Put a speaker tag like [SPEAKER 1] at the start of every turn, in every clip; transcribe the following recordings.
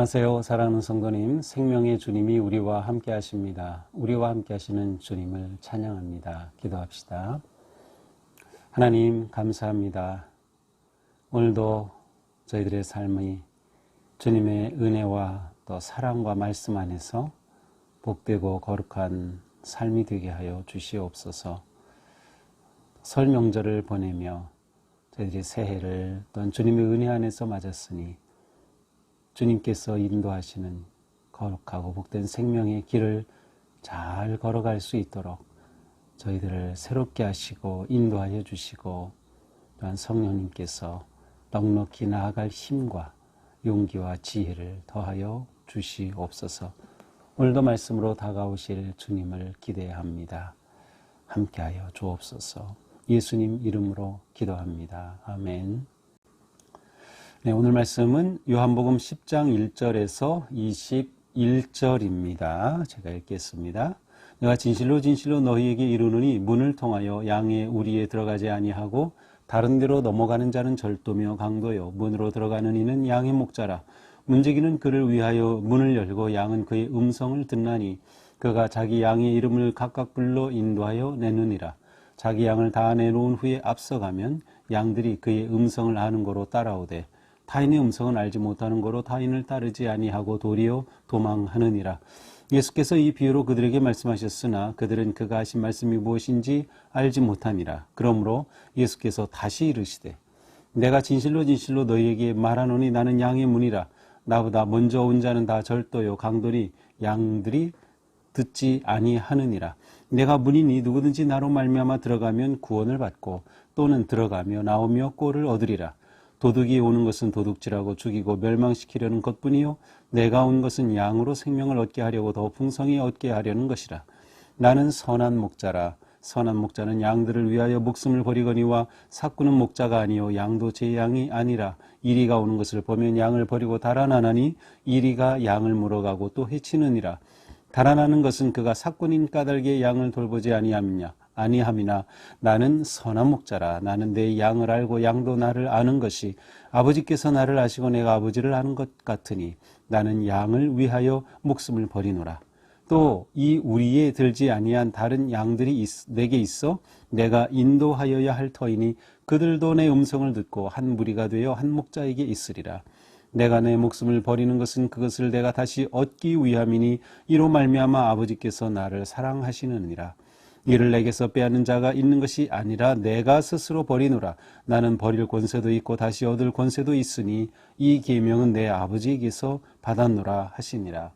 [SPEAKER 1] 안녕하세요. 사랑하는 성도님, 생명의 주님이 우리와 함께 하십니다. 우리와 함께 하시는 주님을 찬양합니다. 기도합시다. 하나님 감사합니다. 오늘도 저희들의 삶이 주님의 은혜와 또 사랑과 말씀 안에서 복되고 거룩한 삶이 되게 하여 주시옵소서. 설 명절을 보내며 저희들이 새해를 또한 주님의 은혜 안에서 맞았으니 주님께서 인도하시는 거룩하고 복된 생명의 길을 잘 걸어갈 수 있도록 저희들을 새롭게 하시고 인도하여 주시고 또한 성령님께서 넉넉히 나아갈 힘과 용기와 지혜를 더하여 주시옵소서. 오늘도 말씀으로 다가오실 주님을 기대합니다. 함께하여 주옵소서. 예수님 이름으로 기도합니다. 아멘. 네, 오늘 말씀은 요한복음 10장 1절에서 21절입니다. 제가 읽겠습니다. 내가 진실로 진실로 너희에게 이르노니 문을 통하여 양의 우리에 들어가지 아니하고 다른 데로 넘어가는 자는 절도며 강도요 문으로 들어가는 이는 양의 목자라. 문지기는 그를 위하여 문을 열고 양은 그의 음성을 듣나니 그가 자기 양의 이름을 각각 불러 인도하여 내느니라. 자기 양을 다 내놓은 후에 앞서가면 양들이 그의 음성을 아는 거로 따라오되 타인의 음성은 알지 못하는 거로 타인을 따르지 아니하고 도리어 도망하느니라. 예수께서 이 비유로 그들에게 말씀하셨으나 그들은 그가 하신 말씀이 무엇인지 알지 못하니라. 그러므로 예수께서 다시 이르시되 내가 진실로 진실로 너희에게 말하노니 나는 양의 문이라. 나보다 먼저 온 자는 다 절도요 강도니 양들이 듣지 아니하느니라. 내가 문이니 누구든지 나로 말미암아 들어가면 구원을 받고 또는 들어가며 나오며 꼴을 얻으리라. 도둑이 오는 것은 도둑질하고 죽이고 멸망시키려는 것뿐이요 내가 온 것은 양으로 생명을 얻게 하려고 더 풍성히 얻게 하려는 것이라. 나는 선한 목자라. 선한 목자는 양들을 위하여 목숨을 버리거니와 삭구는 목자가 아니요 양도 제 양이 아니라. 이리가 오는 것을 보면 양을 버리고 달아나나니 이리가 양을 물어가고 또 해치느니라. 달아나는 것은 그가 삭군인 까닭에 양을 돌보지 아니함이나 나는 선한 목자라. 나는 내 양을 알고 양도 나를 아는 것이 아버지께서 나를 아시고 내가 아버지를 아는 것 같으니 나는 양을 위하여 목숨을 버리노라. 또 이 우리에 들지 아니한 다른 양들이 내게 있어 내가 인도하여야 할 터이니 그들도 내 음성을 듣고 한 무리가 되어 한 목자에게 있으리라. 내가 내 목숨을 버리는 것은 그것을 내가 다시 얻기 위함이니 이로 말미암아 아버지께서 나를 사랑하시느니라. 이를 내게서 빼앗는 자가 있는 것이 아니라 내가 스스로 버리노라. 나는 버릴 권세도 있고 다시 얻을 권세도 있으니 이 계명은 내 아버지에게서 받았노라 하시니라.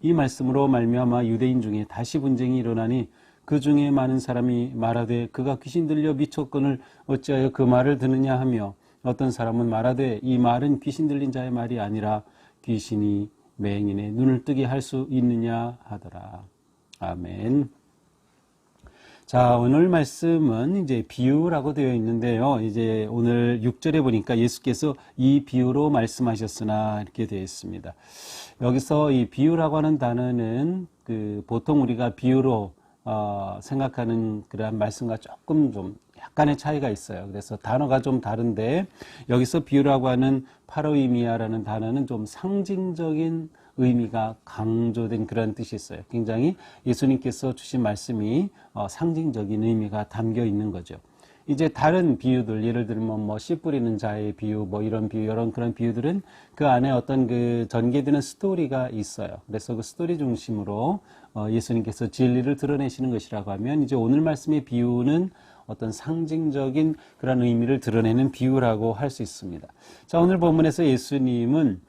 [SPEAKER 1] 이 말씀으로 말미암아 유대인 중에 다시 분쟁이 일어나니 그 중에 많은 사람이 말하되 그가 귀신 들려 미쳤거늘 어찌하여 그 말을 듣느냐 하며 어떤 사람은 말하되 이 말은 귀신 들린 자의 말이 아니라 귀신이 맹인의 눈을 뜨게 할 수 있느냐 하더라. 아멘. 자, 오늘 말씀은 이제 비유라고 되어 있는데요. 이제 오늘 6절에 보니까 예수께서 이 비유로 말씀하셨으나 이렇게 되어 있습니다. 여기서 이 비유라고 하는 단어는 보통 우리가 비유로 생각하는 그러한 말씀과 조금 좀 약간의 차이가 있어요. 그래서 단어가 좀 다른데 여기서 비유라고 하는 파로이미아라는 단어는 좀 상징적인 의미가 강조된 그런 뜻이 있어요. 굉장히 예수님께서 주신 말씀이 상징적인 의미가 담겨 있는 거죠. 이제 다른 비유들, 예를 들면 씨 뿌리는 자의 비유, 이런 비유, 이런 그런 비유들은 그 안에 어떤 전개되는 스토리가 있어요. 그래서 그 스토리 중심으로 예수님께서 진리를 드러내시는 것이라고 하면 이제 오늘 말씀의 비유는 어떤 상징적인 그런 의미를 드러내는 비유라고 할 수 있습니다. 자, 오늘 본문에서 예수님은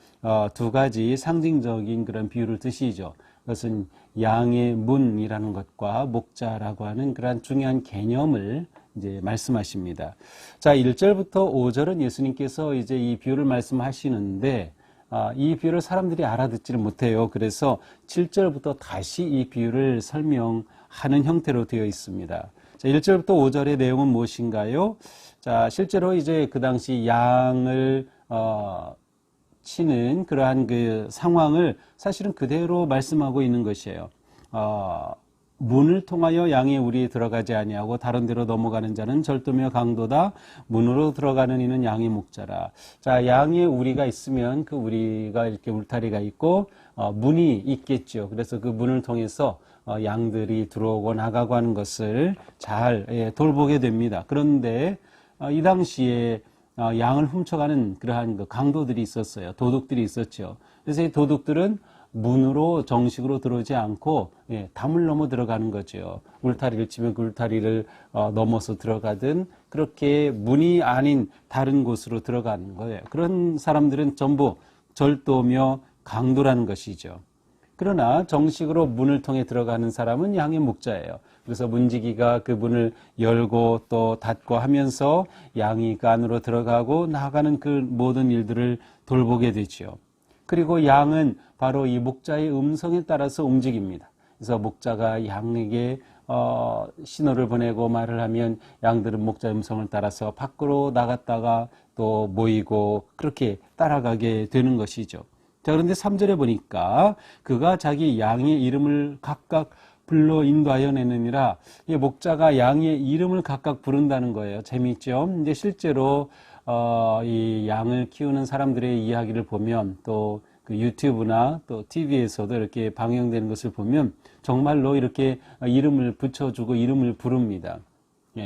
[SPEAKER 1] 두 가지 상징적인 그런 비유를 드시죠. 그것은 양의 문이라는 것과 목자라고 하는 그런 중요한 개념을 이제 말씀하십니다. 자, 1절부터 5절은 예수님께서 이제 이 비유를 말씀하시는데 이 비유를 사람들이 알아듣지를 못해요. 그래서 7절부터 다시 이 비유를 설명하는 형태로 되어 있습니다. 자, 1절부터 5절의 내용은 무엇인가요? 자, 실제로 이제 그 당시 양을 치는 그러한 그 상황을 사실은 그대로 말씀하고 있는 것이에요. 문을 통하여 양의 우리에 들어가지 아니하고 다른 데로 넘어가는 자는 절도며 강도다. 문으로 들어가는 이는 양의 목자라. 자, 양의 우리가 있으면 그 우리가 이렇게 울타리가 있고 문이 있겠죠. 그래서 그 문을 통해서 양들이 들어오고 나가고 하는 것을 잘 돌보게 됩니다. 그런데 이 당시에 양을 훔쳐가는 그러한 강도들이 있었어요. 도둑들이 있었죠. 그래서 이 도둑들은 문으로 정식으로 들어오지 않고 담을 넘어 들어가는 거죠. 울타리를 치면 그 울타리를 넘어서 들어가든 그렇게 문이 아닌 다른 곳으로 들어가는 거예요. 그런 사람들은 전부 절도며 강도라는 것이죠. 그러나 정식으로 문을 통해 들어가는 사람은 양의 목자예요. 그래서 문지기가 그 문을 열고 또 닫고 하면서 양이 그 안으로 들어가고 나아가는 그 모든 일들을 돌보게 되죠. 그리고 양은 바로 이 목자의 음성에 따라서 움직입니다. 그래서 목자가 양에게 신호를 보내고 말을 하면 양들은 목자의 음성을 따라서 밖으로 나갔다가 또 모이고 그렇게 따라가게 되는 것이죠. 자, 그런데 3절에 보니까 그가 자기 양의 이름을 각각 불러 인도하여 내느니라. 이 목자가 양의 이름을 각각 부른다는 거예요. 재미있죠? 이제 실제로 이 양을 키우는 사람들의 이야기를 보면 또 그 유튜브나 또 TV에서도 이렇게 방영되는 것을 보면 정말로 이렇게 이름을 붙여주고 이름을 부릅니다.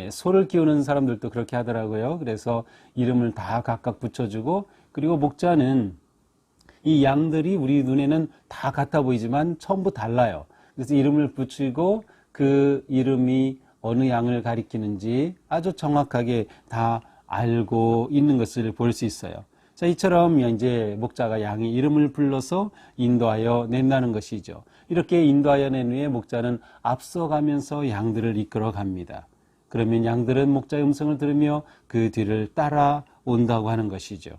[SPEAKER 1] 소를 키우는 사람들도 그렇게 하더라고요. 그래서 이름을 다 각각 붙여주고 그리고 목자는 이 양들이 우리 눈에는 다 같아 보이지만 전부 달라요. 그래서 이름을 붙이고 그 이름이 어느 양을 가리키는지 아주 정확하게 다 알고 있는 것을 볼 수 있어요. 자, 이처럼 이제 목자가 양의 이름을 불러서 인도하여 낸다는 것이죠. 이렇게 인도하여 낸 후에 목자는 앞서가면서 양들을 이끌어 갑니다. 그러면 양들은 목자의 음성을 들으며 그 뒤를 따라온다고 하는 것이죠.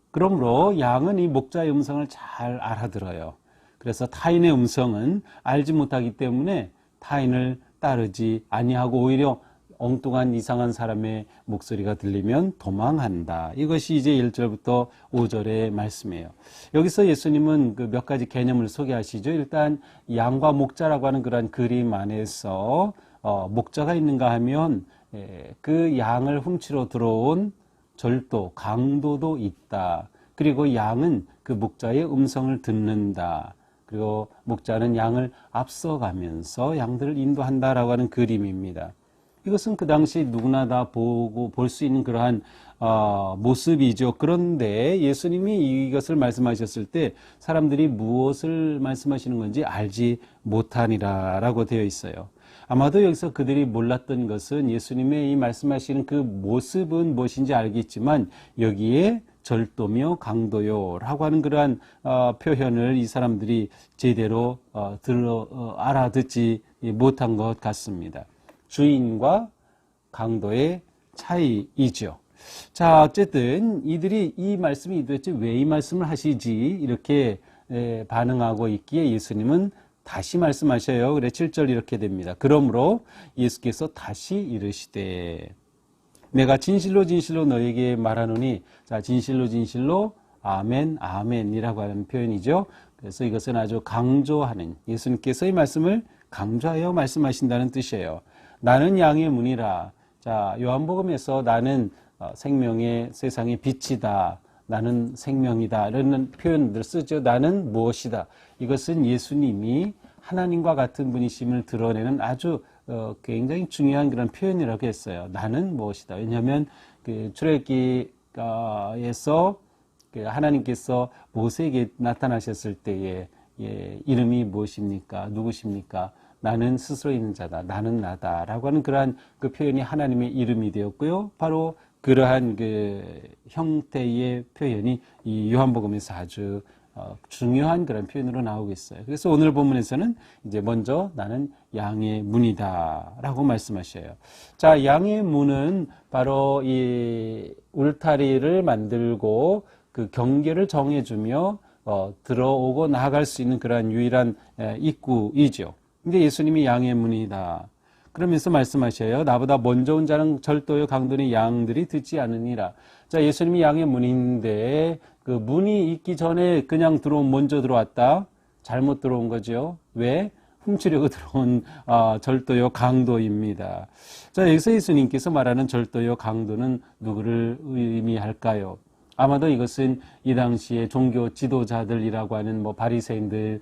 [SPEAKER 1] 그러므로 양은 이 목자의 음성을 잘 알아들어요. 그래서 타인의 음성은 알지 못하기 때문에 타인을 따르지 아니하고 오히려 엉뚱한 이상한 사람의 목소리가 들리면 도망한다. 이것이 이제 1절부터 5절의 말씀이에요. 여기서 예수님은 그 몇 가지 개념을 소개하시죠. 일단 양과 목자라고 하는 그런 그림 안에서 목자가 있는가 하면 그 양을 훔치러 들어온 절도, 강도도 있다. 그리고 양은 그 목자의 음성을 듣는다. 그리고 목자는 양을 앞서가면서 양들을 인도한다라고 하는 그림입니다. 이것은 그 당시 누구나 다 보고 볼 수 있는 그러한 모습이죠. 그런데 예수님이 이것을 말씀하셨을 때 사람들이 무엇을 말씀하시는 건지 알지 못하니라라고 되어 있어요. 아마도 여기서 그들이 몰랐던 것은 예수님의 이 말씀하시는 그 모습은 무엇인지 알겠지만 여기에 절도며 강도요라고 하는 그러한 표현을 이 사람들이 제대로 알아듣지 못한 것 같습니다. 주인과 강도의 차이이죠. 자, 어쨌든 이들이 이 말씀이 도대체 왜 이 말씀을 하시지 이렇게 반응하고 있기에 예수님은 다시 말씀하셔요. 그래 7절 이렇게 됩니다. 그러므로 예수께서 다시 이르시되 내가 진실로 진실로 너에게 말하노니, 자, 진실로 진실로 아멘 아멘이라고 하는 표현이죠. 그래서 이것은 아주 강조하는, 예수님께서 이 말씀을 강조하여 말씀하신다는 뜻이에요. 나는 양의 문이라. 자, 요한복음에서 나는 생명의 세상의 빛이다. 나는 생명이다. 이런 표현들 쓰죠. 나는 무엇이다. 이것은 예수님이 하나님과 같은 분이심을 드러내는 아주 굉장히 중요한 그런 표현이라고 했어요. 나는 무엇이다. 왜냐하면 그 출애굽기에서 하나님께서 모세에게 나타나셨을 때에 이름이 무엇입니까? 누구십니까? 나는 스스로 있는 자다. 나는 나다라고 하는 그러한 그 표현이 하나님의 이름이 되었고요. 바로 그러한 그 형태의 표현이 이 요한복음에서 아주 중요한 그런 표현으로 나오고 있어요. 그래서 오늘 본문에서는 이제 먼저 나는 양의 문이다라고 말씀하셔요. 자, 양의 문은 바로 이 울타리를 만들고 그 경계를 정해주며 들어오고 나아갈 수 있는 그러한 유일한 입구이죠. 근데 예수님이 양의 문이다. 그러면서 말씀하셔요. 나보다 먼저 온 자는 절도요 강도니 양들이 듣지 않으니라. 자, 예수님이 양의 문인데 그 문이 있기 전에 그냥 먼저 들어왔다. 잘못 들어온 거죠. 왜? 훔치려고 들어온 절도요 강도입니다. 자, 여기서 예수님께서 말하는 절도요 강도는 누구를 의미할까요? 아마도 이것은 이 당시에 종교 지도자들이라고 하는 바리새인들,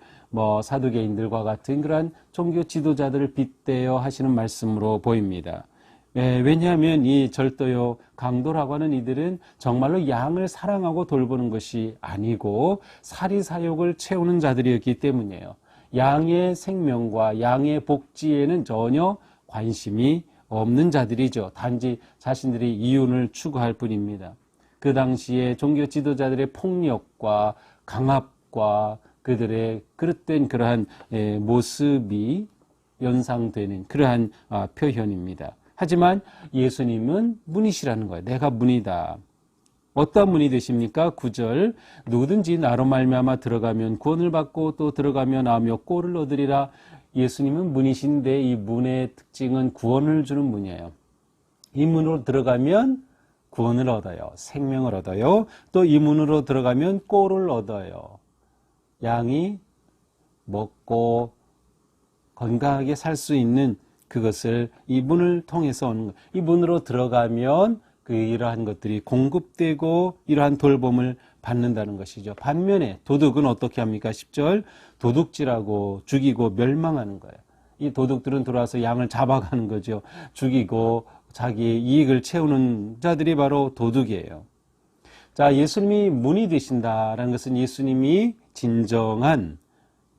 [SPEAKER 1] 사두개인들과 같은 그러한 종교 지도자들을 빗대어 하시는 말씀으로 보입니다. 왜냐하면 이 절도요 강도라고 하는 이들은 정말로 양을 사랑하고 돌보는 것이 아니고 사리사욕을 채우는 자들이었기 때문이에요. 양의 생명과 양의 복지에는 전혀 관심이 없는 자들이죠. 단지 자신들이 이윤을 추구할 뿐입니다. 그 당시에 종교 지도자들의 폭력과 강압과 그들의 그릇된 그러한 모습이 연상되는 그러한 표현입니다. 하지만 예수님은 문이시라는 거예요. 내가 문이다. 어떤 문이 되십니까? 9절 누구든지 나로 말미암아 들어가면 구원을 받고 또 들어가며 나오며 꼴을 얻으리라. 예수님은 문이신데 이 문의 특징은 구원을 주는 문이에요. 이 문으로 들어가면 구원을 얻어요. 생명을 얻어요. 또 이 문으로 들어가면 꼴을 얻어요. 양이 먹고 건강하게 살 수 있는 그것을 이 문을 통해서 오는 거예요. 이 문으로 들어가면 이러한 것들이 공급되고 이러한 돌봄을 받는다는 것이죠. 반면에 도둑은 어떻게 합니까? 10절 도둑질하고 죽이고 멸망하는 거예요. 이 도둑들은 들어와서 양을 잡아가는 거죠. 죽이고 자기의 이익을 채우는 자들이 바로 도둑이에요. 자, 예수님이 문이 되신다라는 것은 예수님이 진정한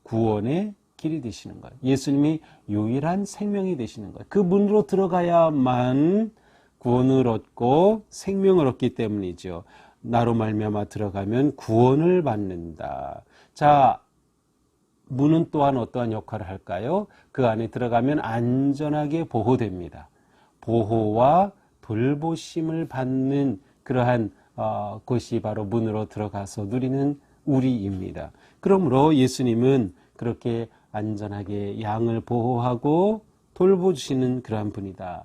[SPEAKER 1] 구원의 길이 되시는 거예요. 예수님이 유일한 생명이 되시는 거예요. 그 문으로 들어가야만 구원을 얻고 생명을 얻기 때문이죠. 나로 말미암아 들어가면 구원을 받는다. 자, 문은 또한 어떠한 역할을 할까요? 그 안에 들어가면 안전하게 보호됩니다. 보호와 돌보심을 받는 그러한 것이 바로 문으로 들어가서 누리는 우리입니다. 그러므로 예수님은 그렇게 안전하게 양을 보호하고 돌보주시는 그러한 분이다.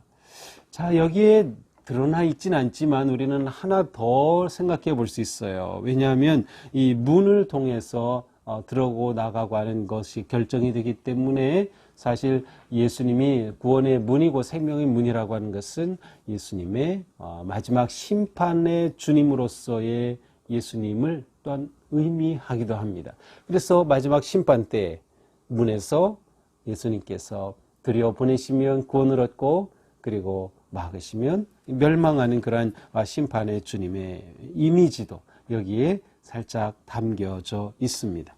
[SPEAKER 1] 자, 여기에 드러나 있지는 않지만 우리는 하나 더 생각해 볼 수 있어요. 왜냐하면 이 문을 통해서 들어오고 나가고 하는 것이 결정이 되기 때문에 사실 예수님이 구원의 문이고 생명의 문이라고 하는 것은 예수님의 마지막 심판의 주님으로서의 예수님을 또한 의미하기도 합니다. 그래서 마지막 심판 때 문에서 예수님께서 들여보내시면 구원을 얻고 그리고 막으시면 멸망하는 그러한 심판의 주님의 이미지도 여기에 살짝 담겨져 있습니다.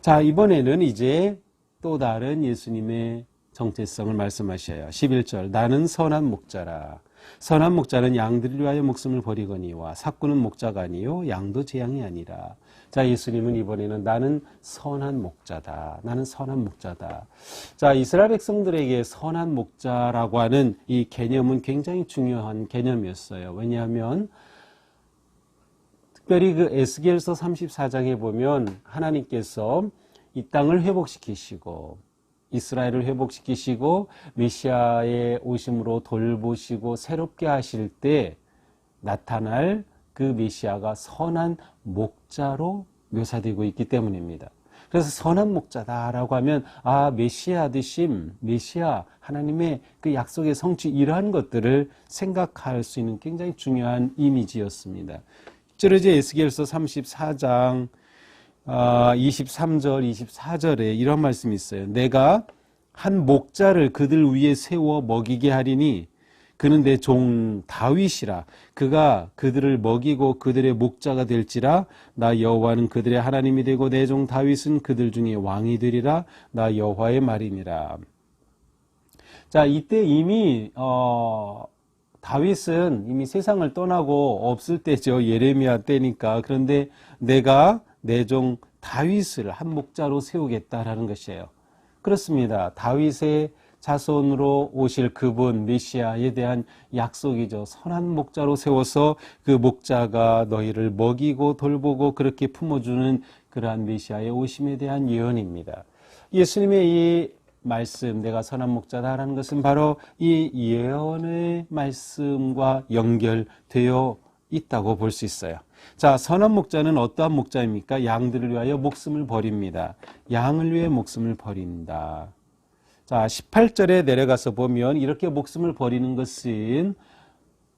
[SPEAKER 1] 자, 이번에는 이제 또 다른 예수님의 정체성을 말씀하셔요. 11절 나는 선한 목자라. 선한 목자는 양들을 위하여 목숨을 버리거니와 삭구는 목자가 아니요 양도 제 양이 아니라. 자, 예수님은 이번에는 나는 선한 목자다. 나는 선한 목자다. 자, 이스라엘 백성들에게 선한 목자라고 하는 이 개념은 굉장히 중요한 개념이었어요. 왜냐하면 특별히 그 에스겔서 34장에 보면 하나님께서 이 땅을 회복시키시고 이스라엘을 회복시키시고 메시아의 오심으로 돌보시고 새롭게 하실 때 나타날 그 메시아가 선한 목자로 묘사되고 있기 때문입니다. 그래서 선한 목자다라고 하면 메시아 되심, 메시아 하나님의 그 약속의 성취 이러한 것들을 생각할 수 있는 굉장히 중요한 이미지였습니다. 실제로 이제 에스겔서 34장 23절, 24절에 이런 말씀이 있어요. 내가 한 목자를 그들 위에 세워 먹이게 하리니 그는 내 종 다윗이라. 그가 그들을 먹이고 그들의 목자가 될지라. 나 여호와는 그들의 하나님이 되고 내 종 다윗은 그들 중에 왕이 되리라. 나 여호와의 말이니라. 자, 이때 이미 다윗은 이미 세상을 떠나고 없을 때죠. 예레미야 때니까. 그런데 내가 내 종 다윗을 한 목자로 세우겠다라는 것이에요. 그렇습니다. 다윗의 자손으로 오실 그분 메시아에 대한 약속이죠. 선한 목자로 세워서 그 목자가 너희를 먹이고 돌보고 그렇게 품어주는 그러한 메시아의 오심에 대한 예언입니다. 예수님의 이 말씀, 내가 선한 목자다라는 것은 바로 이 예언의 말씀과 연결되어 있다고 볼 수 있어요. 자, 선한 목자는 어떠한 목자입니까? 양들을 위하여 목숨을 버립니다. 양을 위해 목숨을 버린다. 자, 18절에 내려가서 보면 이렇게 목숨을 버리는 것은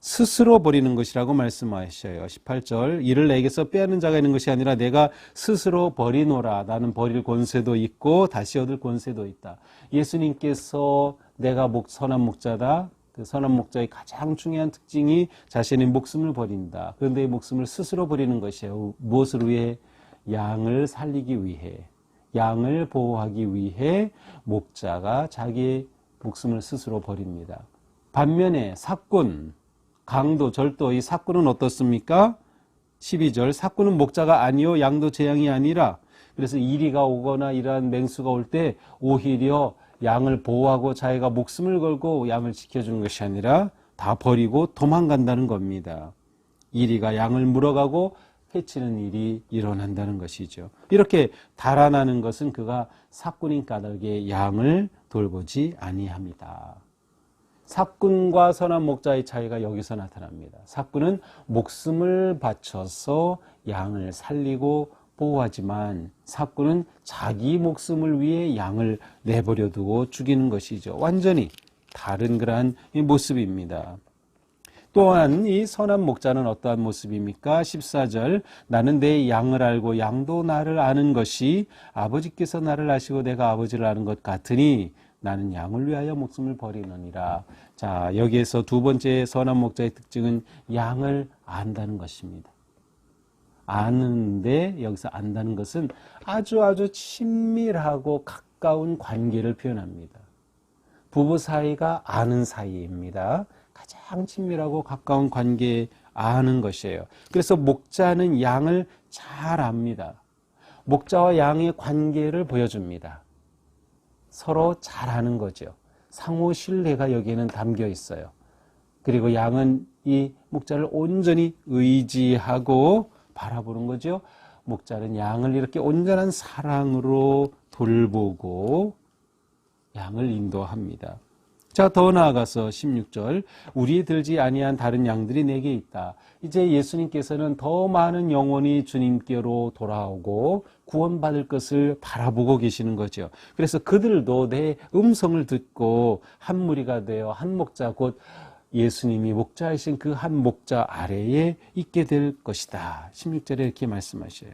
[SPEAKER 1] 스스로 버리는 것이라고 말씀하셔요. 18절, 이를 내게서 빼앗는 자가 있는 것이 아니라 내가 스스로 버리노라. 나는 버릴 권세도 있고 다시 얻을 권세도 있다. 예수님께서 내가 선한 목자다. 그 선한 목자의 가장 중요한 특징이 자신의 목숨을 버린다. 그런데 이 목숨을 스스로 버리는 것이에요. 무엇을 위해? 양을 살리기 위해, 양을 보호하기 위해 목자가 자기의 목숨을 스스로 버립니다. 반면에 삭군, 강도, 절도, 이 삭군은 어떻습니까? 12절, 삭군은 목자가 아니요 양도 제 양이 아니라, 그래서 이리가 오거나 이러한 맹수가 올 때 오히려 양을 보호하고 자기가 목숨을 걸고 양을 지켜주는 것이 아니라 다 버리고 도망간다는 겁니다. 이리가 양을 물어가고 해치는 일이 일어난다는 것이죠. 이렇게 달아나는 것은 그가 삭군인 까닭에 양을 돌보지 아니합니다. 삭군과 선한 목자의 차이가 여기서 나타납니다. 삭군은 목숨을 바쳐서 양을 살리고 보호하지만 삭군은 자기 목숨을 위해 양을 내버려 두고 죽이는 것이죠. 완전히 다른 그러한 모습입니다. 또한 이 선한 목자는 어떠한 모습입니까? 14절, 나는 내 양을 알고 양도 나를 아는 것이 아버지께서 나를 아시고 내가 아버지를 아는 것 같으니 나는 양을 위하여 목숨을 버리느니라. 자, 여기에서 두 번째 선한 목자의 특징은 양을 안다는 것입니다. 아는데 여기서 안다는 것은 아주 친밀하고 가까운 관계를 표현합니다. 부부 사이가 아는 사이입니다. 가장 친밀하고 가까운 관계에 아는 것이에요. 그래서 목자는 양을 잘 압니다. 목자와 양의 관계를 보여줍니다. 서로 잘 아는 거죠. 상호 신뢰가 여기에는 담겨 있어요. 그리고 양은 이 목자를 온전히 의지하고 바라보는 거죠. 목자는 양을 이렇게 온전한 사랑으로 돌보고 양을 인도합니다. 자, 더 나아가서 16절, 우리의 들지 아니한 다른 양들이 내게 있다. 이제 예수님께서는 더 많은 영혼이 주님께로 돌아오고 구원받을 것을 바라보고 계시는 거죠. 그래서 그들도 내 음성을 듣고 한 무리가 되어 한 목자, 곧 예수님이 목자이신 그 한 목자 아래에 있게 될 것이다. 16절에 이렇게 말씀하셔요.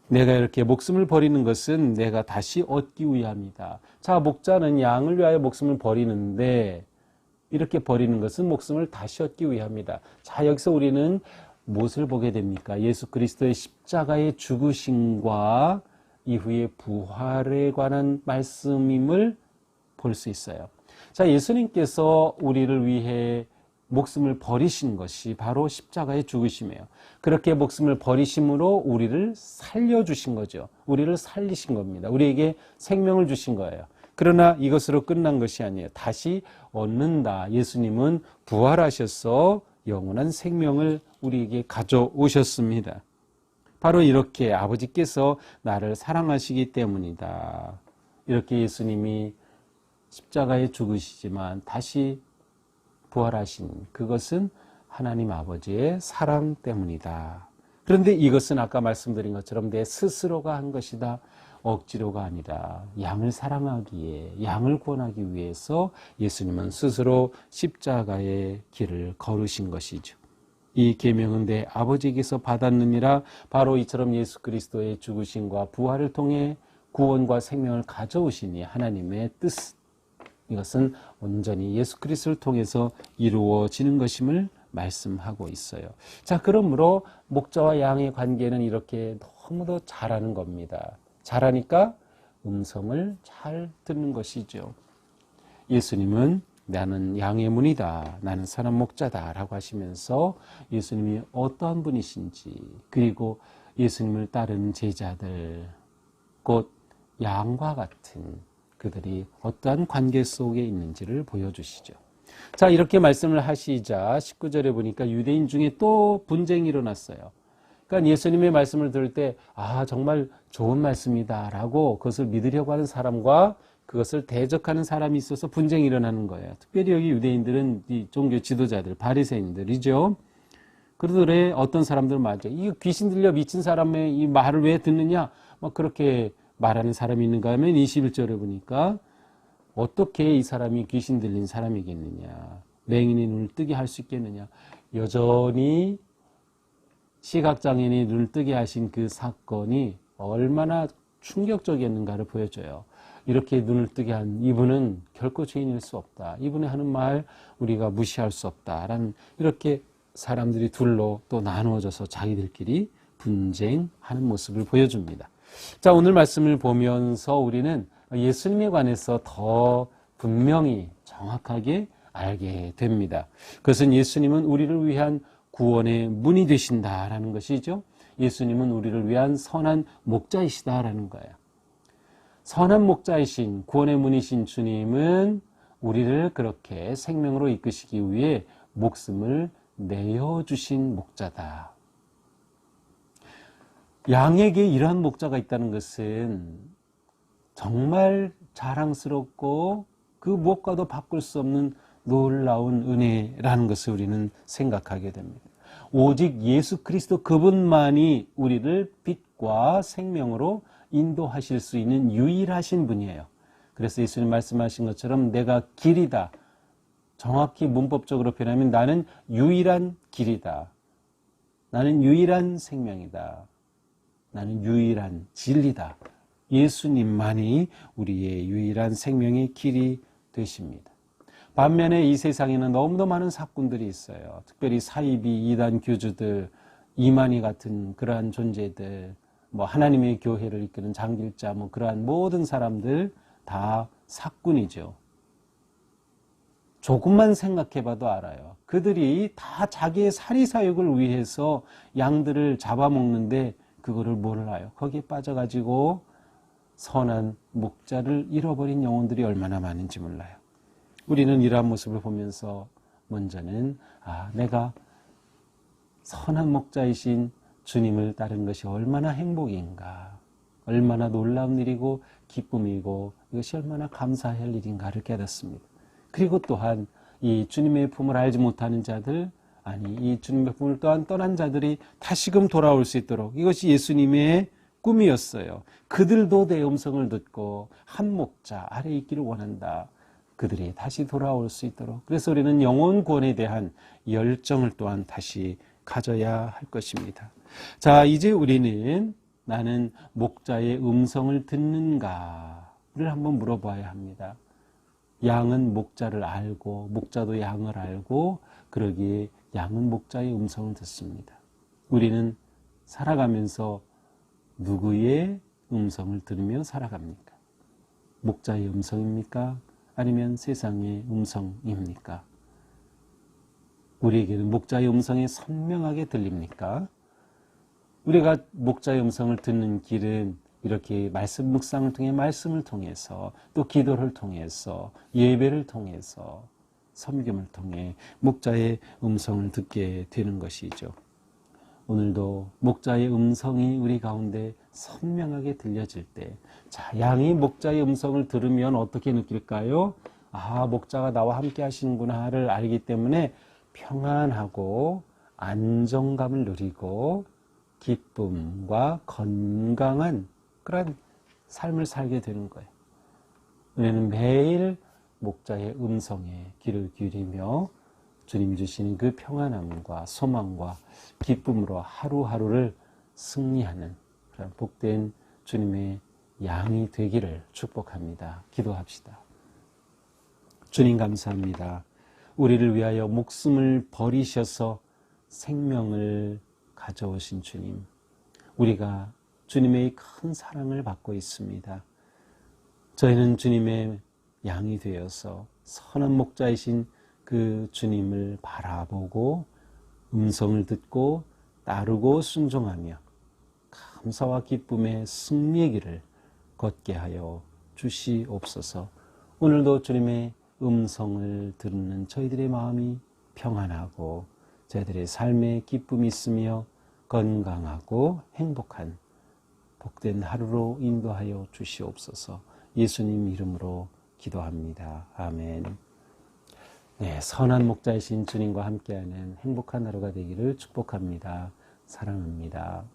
[SPEAKER 1] 내가 이렇게 목숨을 버리는 것은 내가 다시 얻기 위함이다. 자, 목자는 양을 위하여 목숨을 버리는데 이렇게 버리는 것은 목숨을 다시 얻기 위함이다. 자, 여기서 우리는 무엇을 보게 됩니까? 예수 그리스도의 십자가의 죽으심과 이후의 부활에 관한 말씀임을 볼 수 있어요. 자, 예수님께서 우리를 위해 목숨을 버리신 것이 바로 십자가의 죽으심이에요. 그렇게 목숨을 버리심으로 우리를 살려주신 거죠. 우리를 살리신 겁니다. 우리에게 생명을 주신 거예요. 그러나 이것으로 끝난 것이 아니에요. 다시 얻는다. 예수님은 부활하셔서 영원한 생명을 우리에게 가져오셨습니다. 바로 이렇게 아버지께서 나를 사랑하시기 때문이다. 이렇게 예수님이 십자가에 죽으시지만 다시 부활하신 그것은 하나님 아버지의 사랑 때문이다. 그런데 이것은 아까 말씀드린 것처럼 내 스스로가 한 것이다. 억지로가 아니라 양을 사랑하기에, 양을 구원하기 위해서 예수님은 스스로 십자가의 길을 걸으신 것이죠. 이 계명은 내 아버지께서 받았느니라. 바로 이처럼 예수 그리스도의 죽으심과 부활을 통해 구원과 생명을 가져오시니 하나님의 뜻, 이것은 온전히 예수 그리스도를 통해서 이루어지는 것임을 말씀하고 있어요. 자, 그러므로 목자와 양의 관계는 이렇게 너무도 잘하는 겁니다. 잘하니까 음성을 잘 듣는 것이죠. 예수님은 나는 양의 문이다, 나는 선한 목자다 라고 하시면서 예수님이 어떠한 분이신지, 그리고 예수님을 따르는 제자들, 곧 양과 같은 그들이 어떠한 관계 속에 있는지를 보여주시죠. 자, 이렇게 말씀을 하시자 19절에 보니까 유대인 중에 또 분쟁이 일어났어요. 그러니까 예수님의 말씀을 들을 때 정말 좋은 말씀이다 라고 그것을 믿으려고 하는 사람과 그것을 대적하는 사람이 있어서 분쟁이 일어나는 거예요. 특별히 여기 유대인들은 이 종교 지도자들, 바리새인들이죠. 그들의 어떤 사람들은 맞아. 이 귀신 들려 미친 사람의 이 말을 왜 듣느냐? 막 그렇게 말하는 사람이 있는가 하면 21절에 보니까 어떻게 이 사람이 귀신 들린 사람이겠느냐? 맹인의 눈을 뜨게 할 수 있겠느냐? 여전히 시각장애인의 눈을 뜨게 하신 그 사건이 얼마나 충격적이었는가를 보여줘요. 이렇게 눈을 뜨게 한 이분은 결코 죄인일 수 없다. 이분이 하는 말 우리가 무시할 수 없다라는, 이렇게 사람들이 둘로 또 나누어져서 자기들끼리 분쟁하는 모습을 보여줍니다. 자, 오늘 말씀을 보면서 우리는 예수님에 관해서 더 분명히 정확하게 알게 됩니다. 그것은 예수님은 우리를 위한 구원의 문이 되신다라는 것이죠. 예수님은 우리를 위한 선한 목자이시다라는 거예요. 선한 목자이신 구원의 문이신 주님은 우리를 그렇게 생명으로 이끄시기 위해 목숨을 내어주신 목자다. 양에게 이러한 목자가 있다는 것은 정말 자랑스럽고 그 무엇과도 바꿀 수 없는 놀라운 은혜라는 것을 우리는 생각하게 됩니다. 오직 예수 그리스도 그분만이 우리를 빛과 생명으로 인도하실 수 있는 유일하신 분이에요. 그래서 예수님 말씀하신 것처럼 내가 길이다. 정확히 문법적으로 표현하면 나는 유일한 길이다. 나는 유일한 생명이다. 나는 유일한 진리다. 예수님만이 우리의 유일한 생명의 길이 되십니다. 반면에 이 세상에는 너무도 많은 사꾼들이 있어요. 특별히 사이비, 이단 교주들, 이만희 같은 그러한 존재들, 하나님의 교회를 이끄는 장길자, 그러한 모든 사람들 다 사꾼이죠. 조금만 생각해봐도 알아요. 그들이 다 자기의 사리사욕을 위해서 양들을 잡아먹는데 그거를 몰라요. 거기에 빠져가지고 선한 목자를 잃어버린 영혼들이 얼마나 많은지 몰라요. 우리는 이러한 모습을 보면서 먼저는 내가 선한 목자이신 주님을 따른 것이 얼마나 행복인가, 얼마나 놀라운 일이고 기쁨이고 이것이 얼마나 감사할 일인가를 깨닫습니다. 그리고 또한 이 주님의 품을 알지 못하는 자들, 이 주님의 품을 또한 떠난 자들이 다시금 돌아올 수 있도록, 이것이 예수님의 꿈이었어요. 그들도 내 음성을 듣고 한 목자 아래 있기를 원한다. 그들이 다시 돌아올 수 있도록. 그래서 우리는 영혼 구원에 대한 열정을 또한 다시 가져야 할 것입니다. 자, 이제 우리는 나는 목자의 음성을 듣는가를 한번 물어봐야 합니다. 양은 목자를 알고 목자도 양을 알고 그러기에 양은 목자의 음성을 듣습니다. 우리는 살아가면서 누구의 음성을 들으며 살아갑니까? 목자의 음성입니까? 아니면 세상의 음성입니까? 우리에게는 목자의 음성이 선명하게 들립니까? 우리가 목자의 음성을 듣는 길은 이렇게 말씀 묵상을 통해, 말씀을 통해서, 또 기도를 통해서, 예배를 통해서, 섬김을 통해 목자의 음성을 듣게 되는 것이죠. 오늘도 목자의 음성이 우리 가운데 선명하게 들려질 때, 자, 양이 목자의 음성을 들으면 어떻게 느낄까요? 목자가 나와 함께 하시는구나를 알기 때문에 평안하고 안정감을 누리고 기쁨과 건강한 그런 삶을 살게 되는 거예요. 우리는 매일 목자의 음성에 귀를 기울이며 주님 주시는 그 평안함과 소망과 기쁨으로 하루하루를 승리하는 그런 복된 주님의 양이 되기를 축복합니다. 기도합시다. 주님 감사합니다. 우리를 위하여 목숨을 버리셔서 생명을 가져오신 주님, 우리가 주님의 큰 사랑을 받고 있습니다. 저희는 주님의 양이 되어서 선한 목자이신 그 주님을 바라보고 음성을 듣고 따르고 순종하며 감사와 기쁨의 승리의 길을 걷게 하여 주시옵소서. 오늘도 주님의 음성을 듣는 저희들의 마음이 평안하고 저희들의 삶에 기쁨이 있으며 건강하고 행복한 복된 하루로 인도하여 주시옵소서. 예수님 이름으로 기도합니다. 아멘. 네, 선한 목자이신 주님과 함께하는 행복한 하루가 되기를 축복합니다. 사랑합니다.